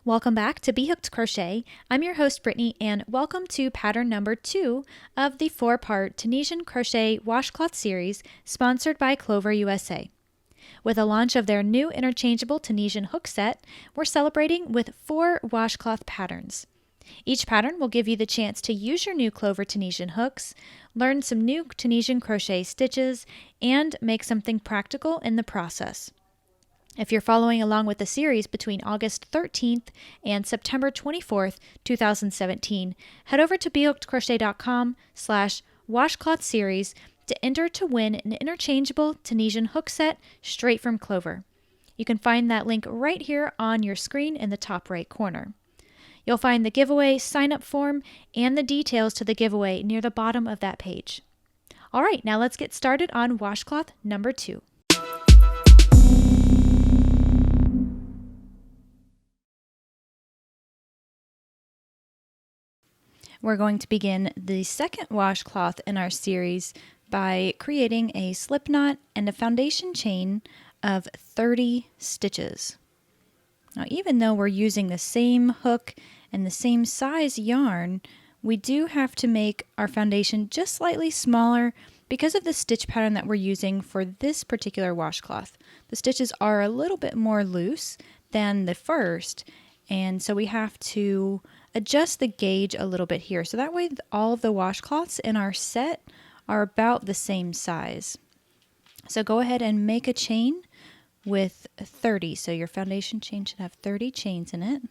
Welcome back to B.Hooked Crochet. I'm your host Brittany, and welcome to pattern number 2 of the 4-part Tunisian Crochet washcloth series sponsored by Clover USA. With the launch of their new interchangeable Tunisian hook set, we're celebrating with 4 washcloth patterns. Each pattern will give you the chance to use your new Clover Tunisian hooks, learn some new Tunisian crochet stitches, and make something practical in the process. If you're following along with the series between August 13th and September 24th, 2017, head over to bhookedcrochet.com/washcloth series to enter to win an interchangeable Tunisian hook set straight from Clover. You can find that link right here on your screen in the top right corner. You'll find the giveaway sign-up form and the details to the giveaway near the bottom of that page. All right, now let's get started on washcloth number 2. We're going to begin the second washcloth in our series by creating a slip knot and a foundation chain of 30 stitches. Now, even though we're using the same hook and the same size yarn, we do have to make our foundation just slightly smaller because of the stitch pattern that we're using for this particular washcloth. The stitches are a little bit more loose than the first, and so we have to adjust the gauge a little bit here. So that way all of the washcloths in our set are about the same size. So go ahead and make a chain with 30. So your foundation chain should have 30 chains in it.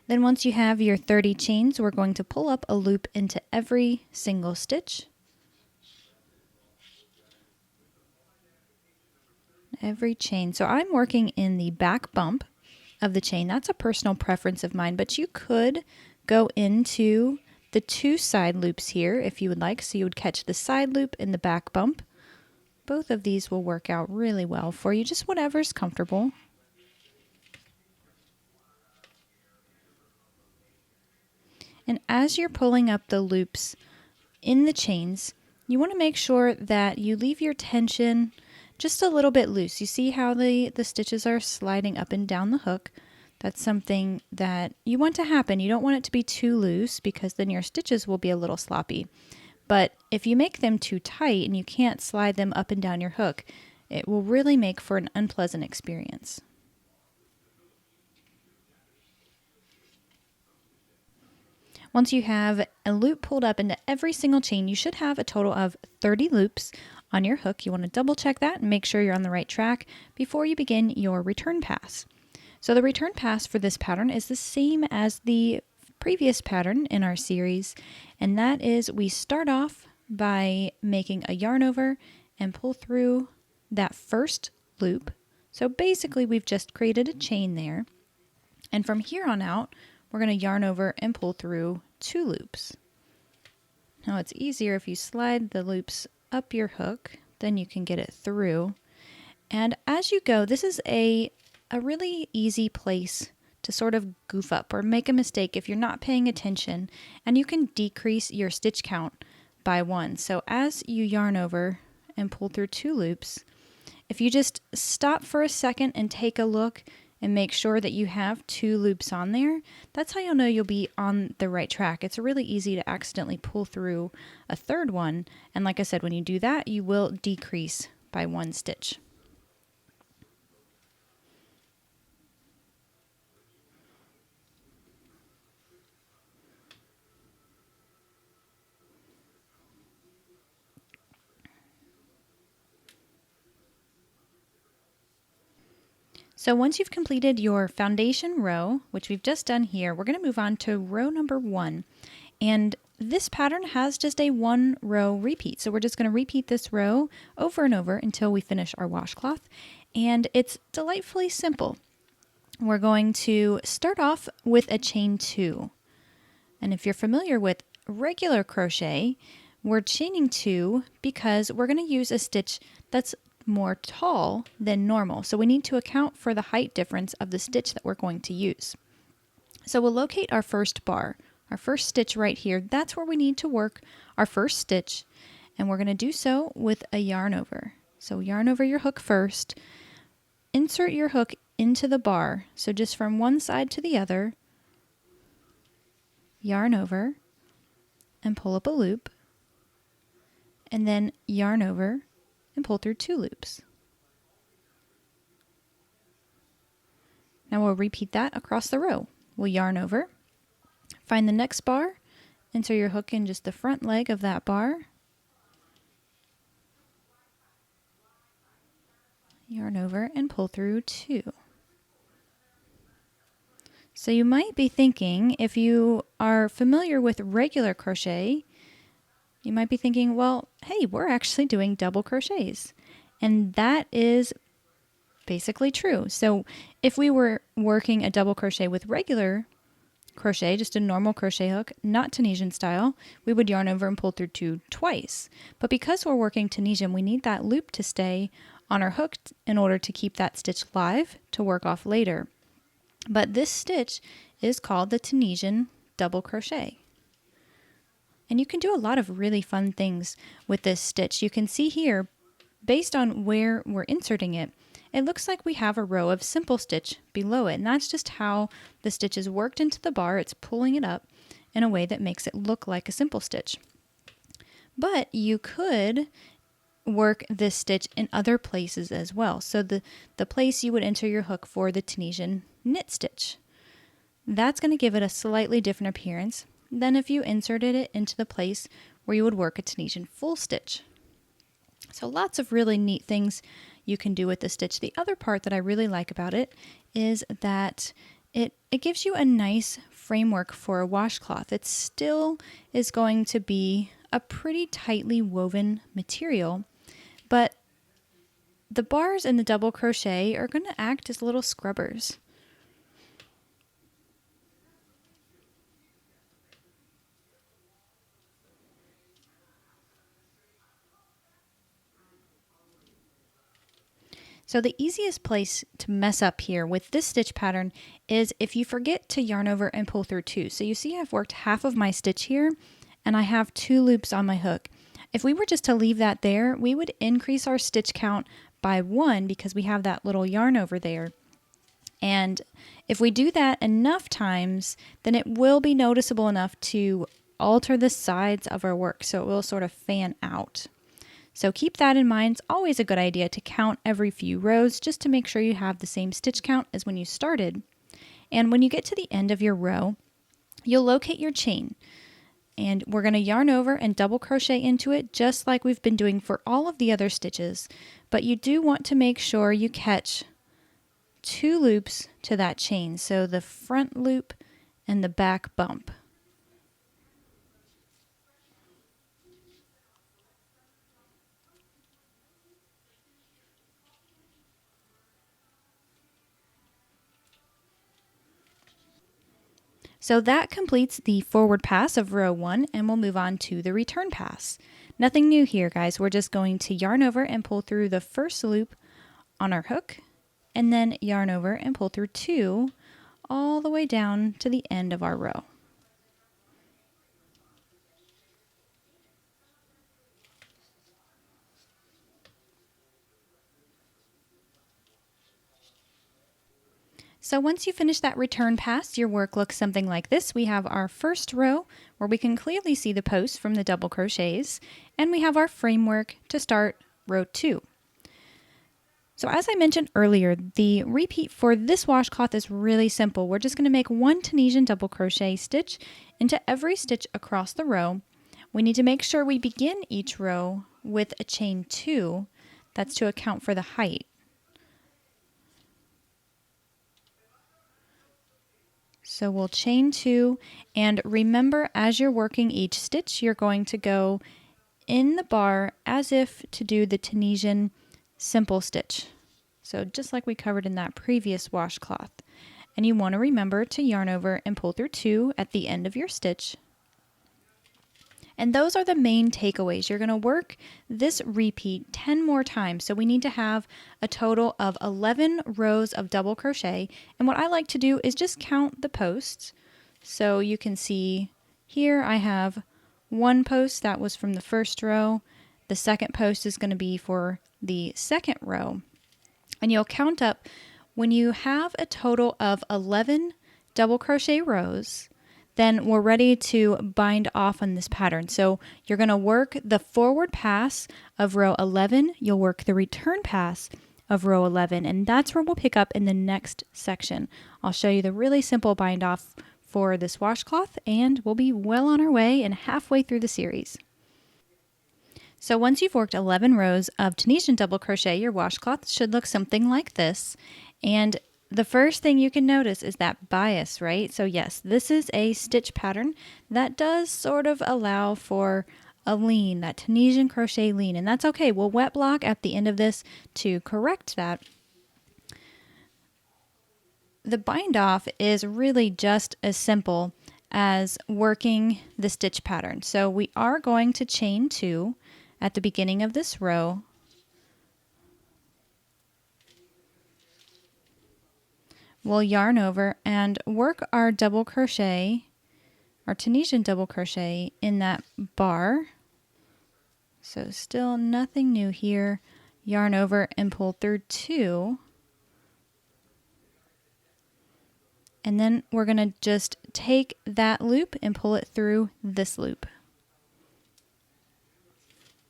Then once you have your 30 chains, we're going to pull up a loop into every single stitch. Every chain. So I'm working in the back bump of the chain. That's a personal preference of mine, but you could go into the 2 side loops here if you would like. So you would catch the side loop and the back bump. Both of these will work out really well for you, just whatever's comfortable. And as you're pulling up the loops in the chains, you want to make sure that you leave your tension just a little bit loose. You see how the stitches are sliding up and down the hook? That's something that you want to happen. You don't want it to be too loose because then your stitches will be a little sloppy. But if you make them too tight and you can't slide them up and down your hook, it will really make for an unpleasant experience. Once you have a loop pulled up into every single chain, you should have a total of 30 loops on your hook. You want to double check that and make sure you're on the right track before you begin your return pass. So the return pass for this pattern is the same as the previous pattern in our series, and that is we start off by making a yarn over and pull through that first loop. So basically we've just created a chain there, and from here on out we're going to yarn over and pull through 2 loops. Now it's easier if you slide the loops up your hook, then you can get it through. And as you go, this is a really easy place to sort of goof up or make a mistake if you're not paying attention, and you can decrease your stitch count by 1. So as you yarn over and pull through 2 loops, if you just stop for a second and take a look and make sure that you have 2 loops on there, that's how you'll know you'll be on the right track. It's really easy to accidentally pull through a 3rd one, and like I said, when you do that, you will decrease by 1 stitch. So once you've completed your foundation row, which we've just done here, we're going to move on to row number 1. And this pattern has just a 1 row repeat. So we're just going to repeat this row over and over until we finish our washcloth. And it's delightfully simple. We're going to start off with a chain 2. And if you're familiar with regular crochet, we're chaining 2 because we're going to use a stitch that's more tall than normal. So we need to account for the height difference of the stitch that we're going to use. So we'll locate our first bar, our first stitch right here. That's where we need to work our first stitch, and we're going to do so with a yarn over. So yarn over your hook first. insert your hook into the bar. So just from one side to the other, yarn over and pull up a loop, and then yarn over and pull through 2 loops. Now we'll repeat that across the row. We'll yarn over, find the next bar, insert your hook in just the front leg of that bar, yarn over and pull through 2. So you might be thinking, if you are familiar with regular crochet, you might be thinking, well, hey, we're actually doing double crochets. And that is basically true. So if we were working a double crochet with regular crochet, just a normal crochet hook, not Tunisian style, we would yarn over and pull through 2 twice. But because we're working Tunisian, we need that loop to stay on our hook in order to keep that stitch live to work off later. But this stitch is called the Tunisian double crochet. And you can do a lot of really fun things with this stitch. You can see here, based on where we're inserting it, it looks like we have a row of simple stitch below it. And that's just how the stitch is worked into the bar. It's pulling it up in a way that makes it look like a simple stitch. But you could work this stitch in other places as well. So the place you would enter your hook for the Tunisian knit stitch, that's going to give it a slightly different appearance than if you inserted it into the place where you would work a Tunisian full stitch. So lots of really neat things you can do with the stitch. The other part that I really like about it is that it gives you a nice framework for a washcloth. It still is going to be a pretty tightly woven material, but the bars in the double crochet are going to act as little scrubbers. So the easiest place to mess up here with this stitch pattern is if you forget to yarn over and pull through 2. So you see I've worked half of my stitch here and I have 2 loops on my hook. If we were just to leave that there, we would increase our stitch count by 1 because we have that little yarn over there. And if we do that enough times, then it will be noticeable enough to alter the sides of our work, so it will sort of fan out. So keep that in mind. It's always a good idea to count every few rows just to make sure you have the same stitch count as when you started. And when you get to the end of your row, you'll locate your chain. And we're going to yarn over and double crochet into it just like we've been doing for all of the other stitches. But you do want to make sure you catch 2 loops to that chain. So the front loop and the back bump. So that completes the forward pass of row 1, and we'll move on to the return pass. Nothing new here, guys. We're just going to yarn over and pull through the first loop on our hook, and then yarn over and pull through 2 all the way down to the end of our row. So once you finish that return pass, your work looks something like this. We have our first row where we can clearly see the posts from the double crochets, and we have our framework to start row 2. So as I mentioned earlier, the repeat for this washcloth is really simple. We're just going to make 1 Tunisian double crochet stitch into every stitch across the row. We need to make sure we begin each row with a chain 2. That's to account for the height. So we'll chain 2, and remember, as you're working each stitch, you're going to go in the bar as if to do the Tunisian simple stitch. So just like we covered in that previous washcloth. And you want to remember to yarn over and pull through 2 at the end of your stitch. And those are the main takeaways. You're going to work this repeat 10 more times. So we need to have a total of 11 rows of double crochet. And what I like to do is just count the posts. So you can see here I have 1 post that was from the first row. The second post is going to be for the second row. And you'll count up when you have a total of 11 double crochet rows, then we're ready to bind off on this pattern. So you're going to work the forward pass of row 11, you'll work the return pass of row 11, and that's where we'll pick up in the next section. I'll show you the really simple bind off for this washcloth, and we'll be well on our way and halfway through the series. So once you've worked 11 rows of Tunisian double crochet, your washcloth should look something like this. And the first thing you can notice is that bias, right? So yes, this is a stitch pattern that does sort of allow for a lean, that Tunisian crochet lean, and that's okay. We'll wet block at the end of this to correct that. The bind off is really just as simple as working the stitch pattern. So we are going to chain 2 at the beginning of this row. We'll yarn over and work our double crochet, our Tunisian double crochet in that bar. So still nothing new here. Yarn over and pull through 2. And then we're going to just take that loop and pull it through this loop.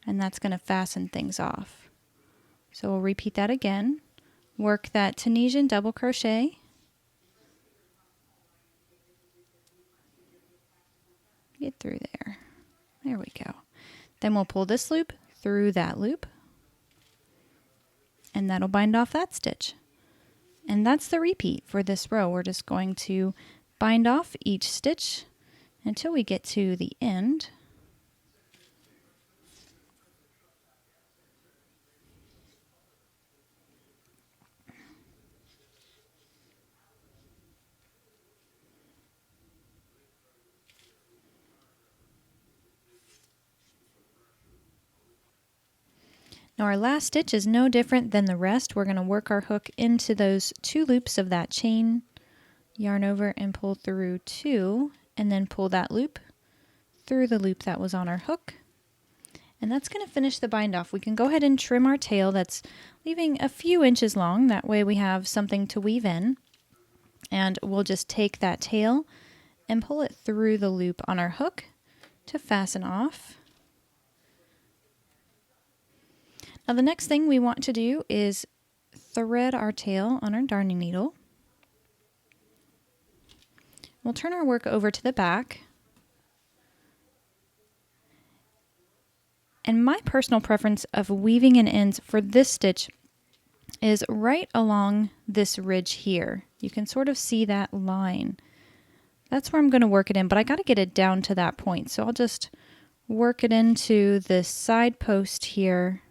And that's going to fasten things off. So we'll repeat that again. Work that Tunisian double crochet. Get through there. There we go. Then we'll pull this loop through that loop. And that'll bind off that stitch. And that's the repeat for this row. We're just going to bind off each stitch until we get to the end. Now our last stitch is no different than the rest. We're going to work our hook into those 2 loops of that chain, yarn over and pull through 2, and then pull that loop through the loop that was on our hook. And that's going to finish the bind off. We can go ahead and trim our tail that's leaving a few inches long. That way we have something to weave in. And we'll just take that tail and pull it through the loop on our hook to fasten off. Now the next thing we want to do is thread our tail on our darning needle. We'll turn our work over to the back. And my personal preference of weaving in ends for this stitch is right along this ridge here. You can sort of see that line. That's where I'm going to work it in, but I got to get it down to that point. So I'll just work it into this side post here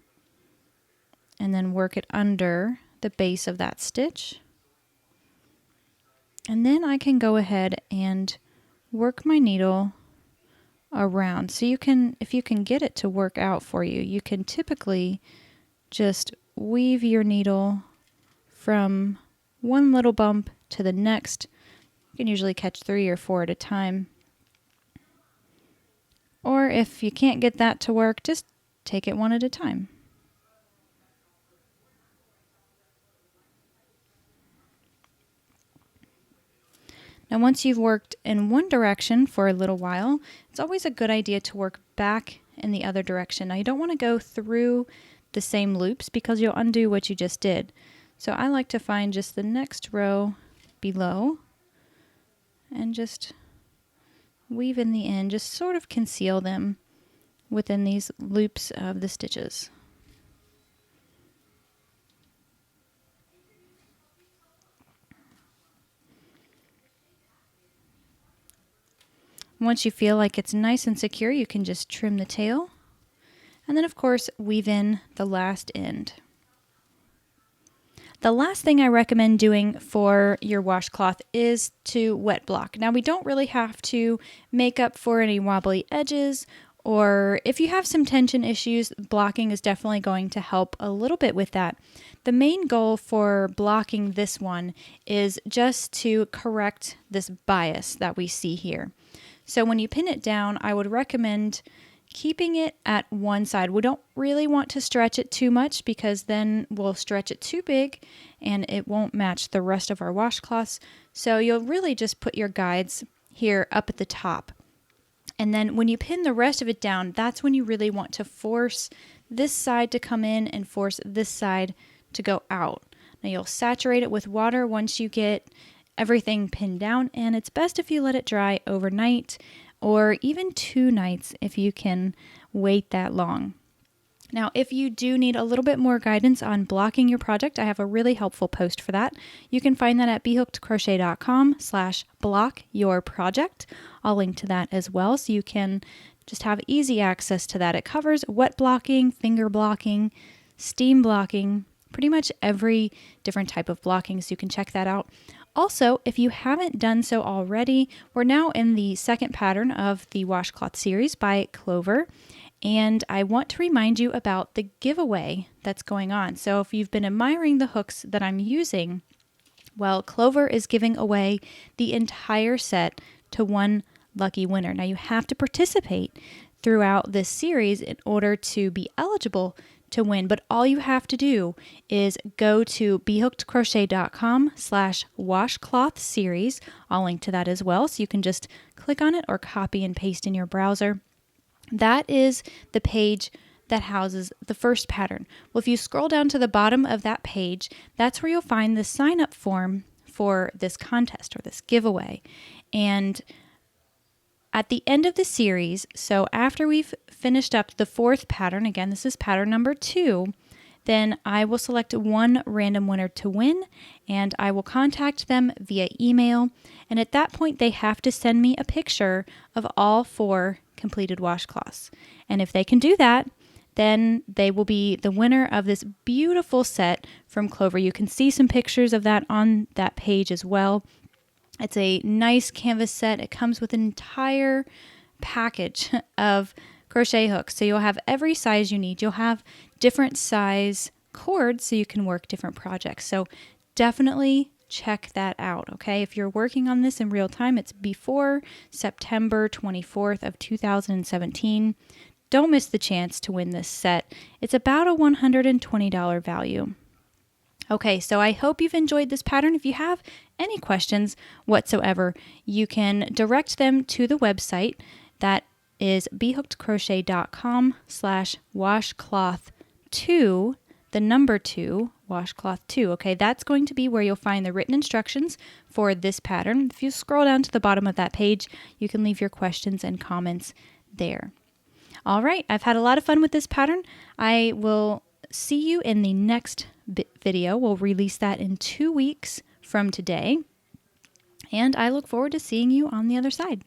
and then work it under the base of that stitch. And then I can go ahead and work my needle around. So you can, if you can get it to work out for you, you can typically just weave your needle from one little bump to the next. You can usually catch 3 or 4 at a time. Or if you can't get that to work, just take it one at a time. Now once you've worked in one direction for a little while, it's always a good idea to work back in the other direction. Now you don't want to go through the same loops because you'll undo what you just did. So I like to find just the next row below and just weave in the end, just sort of conceal them within these loops of the stitches. Once you feel like it's nice and secure, you can just trim the tail. And then, of course, weave in the last end. The last thing I recommend doing for your washcloth is to wet block. Now, we don't really have to make up for any wobbly edges, or if you have some tension issues, blocking is definitely going to help a little bit with that. The main goal for blocking this one is just to correct this bias that we see here. So when you pin it down, I would recommend keeping it at one side. We don't really want to stretch it too much because then we'll stretch it too big and it won't match the rest of our washcloths. So you'll really just put your guides here up at the top. And then when you pin the rest of it down, that's when you really want to force this side to come in and force this side to go out. Now you'll saturate it with water once you get everything pinned down, and it's best if you let it dry overnight or even 2 nights if you can wait that long. Now, if you do need a little bit more guidance on blocking your project, I have a really helpful post for that. You can find that at BHookedCrochet.com/blockyourproject. I'll link to that as well, so you can just have easy access to that. It covers wet blocking, finger blocking, steam blocking, pretty much every different type of blocking, so you can check that out. Also, if you haven't done so already, we're now in the second pattern of the washcloth series by Clover, and I want to remind you about the giveaway that's going on. So if you've been admiring the hooks that I'm using, well, Clover is giving away the entire set to one lucky winner. Now you have to participate throughout this series in order to be eligible to win, but all you have to do is go to BHookedCrochet.com/washcloth series. I'll link to that as well, so you can just click on it or copy and paste in your browser. That is the page that houses the first pattern. Well, if you scroll down to the bottom of that page, that's where you'll find the sign-up form for this contest or this giveaway. And at the end of the series, so after we've finished up the 4th pattern, again, this is pattern number 2, then I will select one random winner to win, and I will contact them via email. And at that point, they have to send me a picture of all 4 completed washcloths. And if they can do that, then they will be the winner of this beautiful set from Clover. You can see some pictures of that on that page as well. It's a nice canvas set. It comes with an entire package of crochet hooks. So you'll have every size you need. You'll have different size cords so you can work different projects. So definitely check that out, okay? If you're working on this in real time, it's before September 24th of 2017. Don't miss the chance to win this set. It's about a $120 value. Okay, so I hope you've enjoyed this pattern. If you have any questions whatsoever, you can direct them to the website. That is BHookedCrochet.com/washcloth2, the number 2, washcloth 2. Okay, that's going to be where you'll find the written instructions for this pattern. If you scroll down to the bottom of that page, you can leave your questions and comments there. All right, I've had a lot of fun with this pattern. I will see you in the next video. We'll release that in 2 weeks from today. And I look forward to seeing you on the other side.